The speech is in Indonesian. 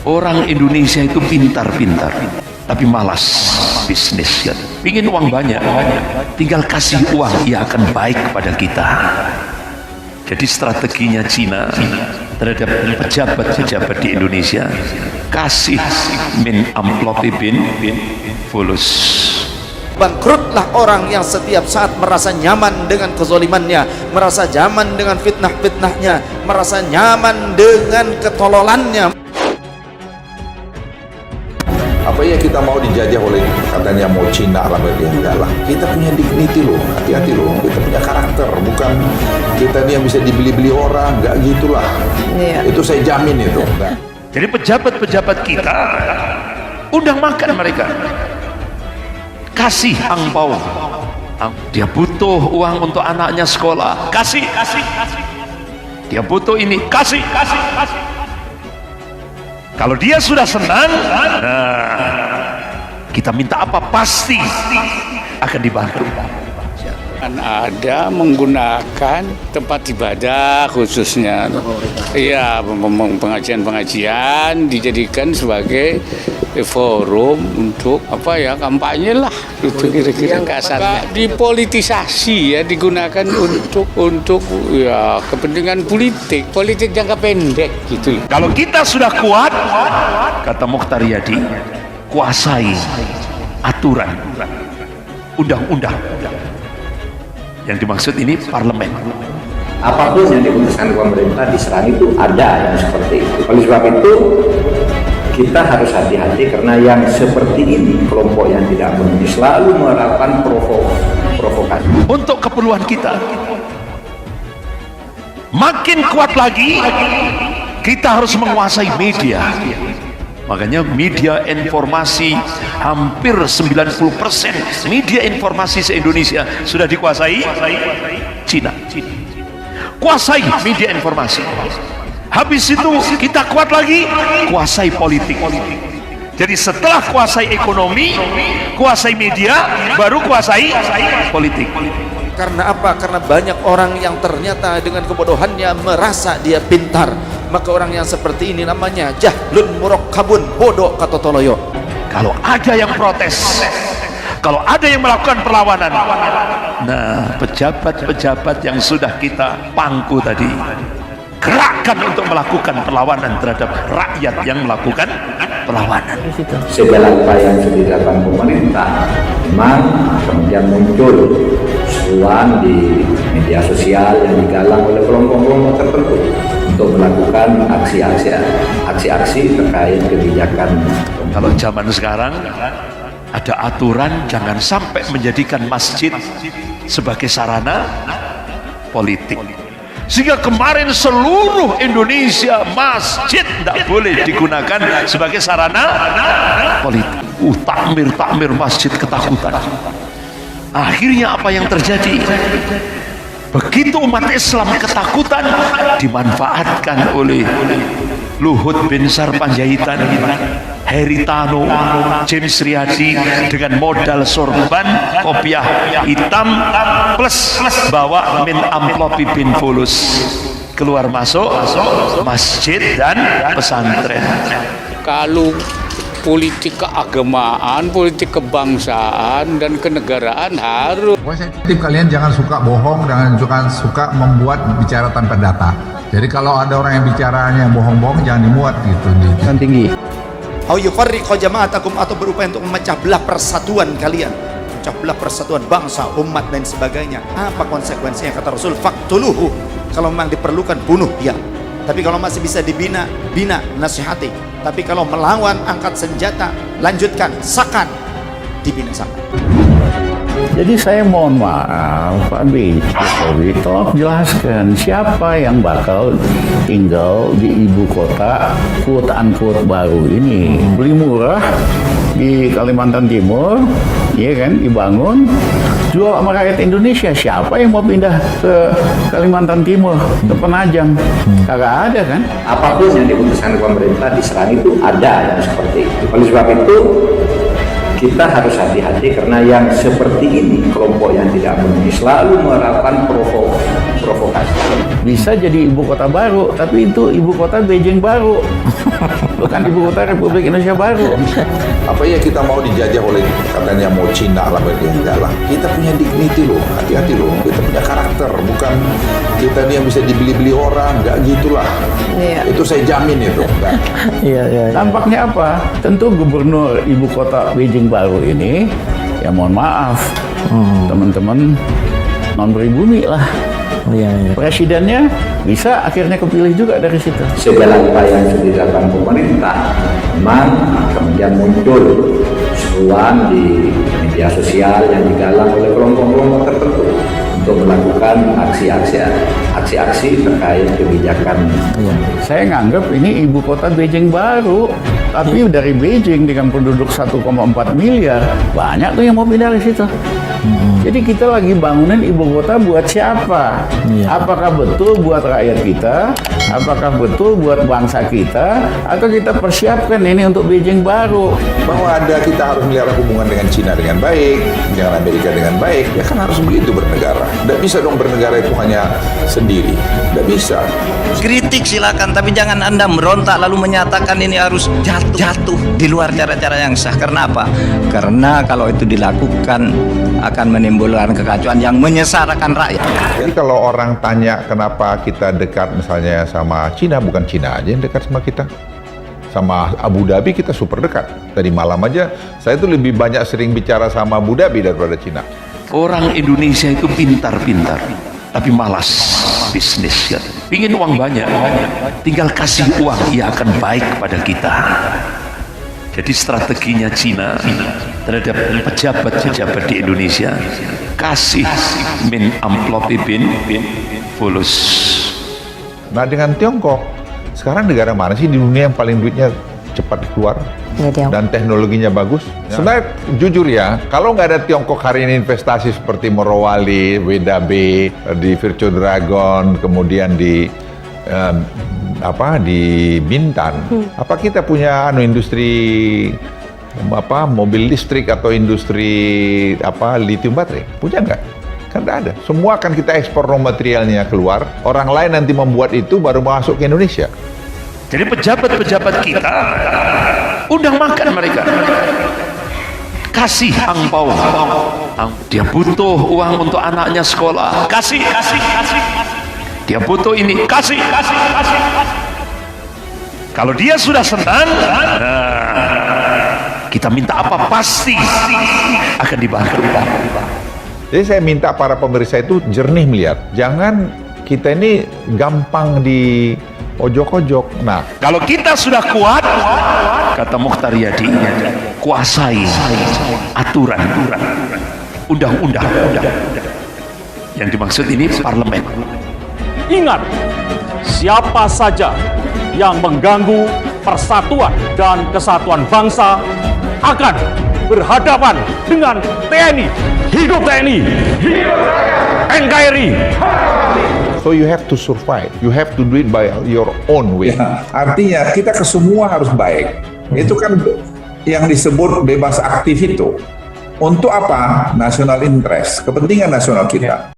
Orang Indonesia itu pintar-pintar, tapi malas bisnis kan. Pingin uang banyak, tinggal kasih uang, ia akan baik kepada kita. Jadi strateginya Cina terhadap pejabat-pejabat di Indonesia, kasih min amplopi bin fulus. Bangkrutlah orang yang setiap saat merasa nyaman dengan kezalimannya, merasa nyaman dengan fitnah-fitnahnya, merasa nyaman dengan ketololannya. Apa ya kita mau dijajah oleh katanya mau Cina lah, enggak lah. Kita punya dignity loh, hati-hati loh. Kita punya karakter, bukan kita nih yang bisa dibeli-beli orang, enggak gitulah. Iya. Itu saya jamin itu. Enggak. Jadi pejabat-pejabat kita undang makan mereka, kasih angpau. Dia butuh uang untuk anaknya sekolah, kasih. Dia butuh ini, kasih. Kalau dia sudah senang, kita minta apa pasti akan dibantu. Ada menggunakan tempat ibadah khususnya, iya, pengajian dijadikan sebagai forum untuk apa ya, kampanye lah, itu kira-kira kasarnya. Dipolitisasi ya, digunakan untuk ya kepentingan politik jangka pendek gitu. Kalau kita sudah kuat, kata Mokhtar Yadi, kuasai aturan, undang-undang. Yang dimaksud ini parlemen. Apapun yang diputuskan pemerintah diserang itu ada yang seperti itu. Oleh sebab itu kita harus hati-hati, karena yang seperti ini, kelompok yang tidak mengerti, selalu melakukan provokasi. Untuk keperluan kita makin kuat lagi, kita harus menguasai media. Makanya media informasi hampir 90% media informasi se-Indonesia sudah dikuasai Cina. Kuasai media informasi. Habis itu kita kuat lagi, kuasai politik. Jadi setelah kuasai ekonomi, kuasai media, baru kuasai politik. Karena apa? Karena banyak orang yang ternyata dengan kebodohannya merasa dia pintar. Maka orang yang seperti ini namanya jahlun murakkabun, bodoh kata Toloyo. Kalau ada yang protes, kalau ada yang melakukan perlawanan, nah pejabat-pejabat yang sudah kita pangku tadi, gerakkan untuk melakukan perlawanan terhadap rakyat yang melakukan perlawanan. Segala upaya yang sudah dilakukan pemerintah, memang kemudian muncul seruan di media sosial yang digalang oleh kelompok-kelompok tertentu untuk melakukan aksi-aksi terkait kebijakan. Kalau zaman sekarang ada aturan jangan sampai menjadikan masjid sebagai sarana politik. Sehingga kemarin seluruh Indonesia masjid tidak boleh digunakan sebagai sarana politik. Takmir masjid ketakutan. Akhirnya apa yang terjadi? Begitu umat Islam ketakutan, dimanfaatkan oleh Luhut bin Sarpanjaitan, Heri Tano, James Riyadi dengan modal sorban, kopiah hitam plus bawa min amplopi bin fulus, keluar masuk masjid dan pesantren. Kalau politik keagamaan, politik kebangsaan dan kenegaraan harus. Saya titip kalian jangan suka bohong, jangan suka membuat bicara tanpa data. Jadi kalau ada orang yang bicaranya bohong-bohong jangan dimuat gitu. Kan tinggi. Au yufarriqu jama'atakum, atau berupaya untuk memecah belah persatuan kalian, memecah belah persatuan bangsa, umat dan sebagainya. Apa konsekuensinya kata Rasul? Faqtuluhu. Kalau memang diperlukan bunuh dia. Tapi kalau masih bisa dibina, nasihati. Tapi kalau melawan, angkat senjata, lanjutkan, sakan, dibinasakan. Jadi saya mohon maaf, Pak Jokowi, tolong jelaskan siapa yang bakal tinggal di ibu kota quote-unquote baru ini. Beli murah di Kalimantan Timur, ya kan, dibangun, jual sama rakyat Indonesia. Siapa yang mau pindah ke Kalimantan Timur, ke Penajam? Kagak ada kan? Apapun yang diputuskan pemerintah diserang itu ada yang seperti itu. Oleh sebab itu Kita harus hati-hati karena yang seperti ini, kelompok yang tidak mengerti, selalu melakukan provokasi. Bisa jadi ibu kota baru, tapi itu ibu kota Beijing baru, bukan ibu kota Republik Indonesia baru. Apa ya kita mau dijajah oleh katanya mau Cina lah, enggak lah. Kita punya dignity loh, hati-hati loh. Kita punya karakter, bukan kita ini yang bisa dibeli-beli orang, enggak gitulah. Iya. Itu saya jamin itu. Enggak. Dampaknya apa? Tentu gubernur ibu kota Beijing baru ini, ya mohon maaf, teman-teman non pribumi lah. Presidennya bisa akhirnya kepilih juga dari situ. Segala upaya yang sudah dilakukan pemerintah, memang kemudian muncul seruan di media sosial yang digalang oleh kelompok-kelompok tertentu untuk melakukan aksi-aksi terkait kebijakan. Saya nganggap ini ibu kota Beijing baru, tapi dari Beijing dengan penduduk 1,4 miliar, banyak tuh yang mau pindah ke situ. Jadi kita lagi bangunin ibu kota buat siapa? Apakah betul buat rakyat kita? Apakah betul buat bangsa kita? Atau kita persiapkan ini untuk Beijing baru? Bahwa kita harus melihara hubungan dengan Cina dengan baik, dengan Amerika dengan baik, ya kan harus begitu bernegara. Tidak bisa dong bernegara itu hanya sendiri. Tidak bisa. Kritik silakan, tapi jangan Anda merontak lalu menyatakan ini harus jatuh di luar cara-cara yang sah. Karena apa? Karena kalau itu dilakukan akan menimbulkan kekacauan yang menyesarakan rakyat. Jadi kalau orang tanya kenapa kita dekat misalnya sama Cina, bukan Cina aja yang dekat sama kita. Sama Abu Dhabi kita super dekat. Tadi malam aja saya tuh lebih banyak sering bicara sama Abu Dhabi daripada Cina. Orang Indonesia itu pintar-pintar, tapi malas bisnis. Pingin uang banyak, tinggal kasih uang, ia akan baik pada kita. Jadi strateginya Cina terhadap pejabat-pejabat di Indonesia, kasih min amplop bin fulus. Nah dengan Tiongkok, sekarang negara mana sih di dunia yang paling duitnya cepat keluar dan teknologinya bagus? Sebenarnya jujur ya, kalau nggak ada Tiongkok hari ini investasi seperti Morowali, WDB, di Virtual Dragon, kemudian di Bintan, apa kita punya industri mobil listrik atau industri lithium baterai? Punya nggak? Kan nggak ada. Semua akan kita ekspor raw materialnya keluar, orang lain nanti membuat itu baru masuk ke Indonesia. Jadi pejabat-pejabat kita undang makan mereka, kasih angpau. Dia butuh uang untuk anaknya sekolah, kasih. Dia butuh ini, kasih. Kalau dia sudah senang, kita minta apa pasti akan dibantu. Jadi saya minta para pemirsa itu jernih melihat, jangan kita ini gampang di ojok-ojok. Nah, kalau kita sudah kuat, kata Mukhtar Yadi, kuasai aturan, undang-undang. Yang dimaksud ini parlemen. Ingat, siapa saja yang mengganggu persatuan dan kesatuan bangsa akan berhadapan dengan TNI. Hidup TNI! NKRI! so you have to survive. You have to do it by your own way. Ya, artinya kita kesemua harus baik. Itu kan yang disebut bebas aktif itu. Untuk apa? National interest, kepentingan nasional kita.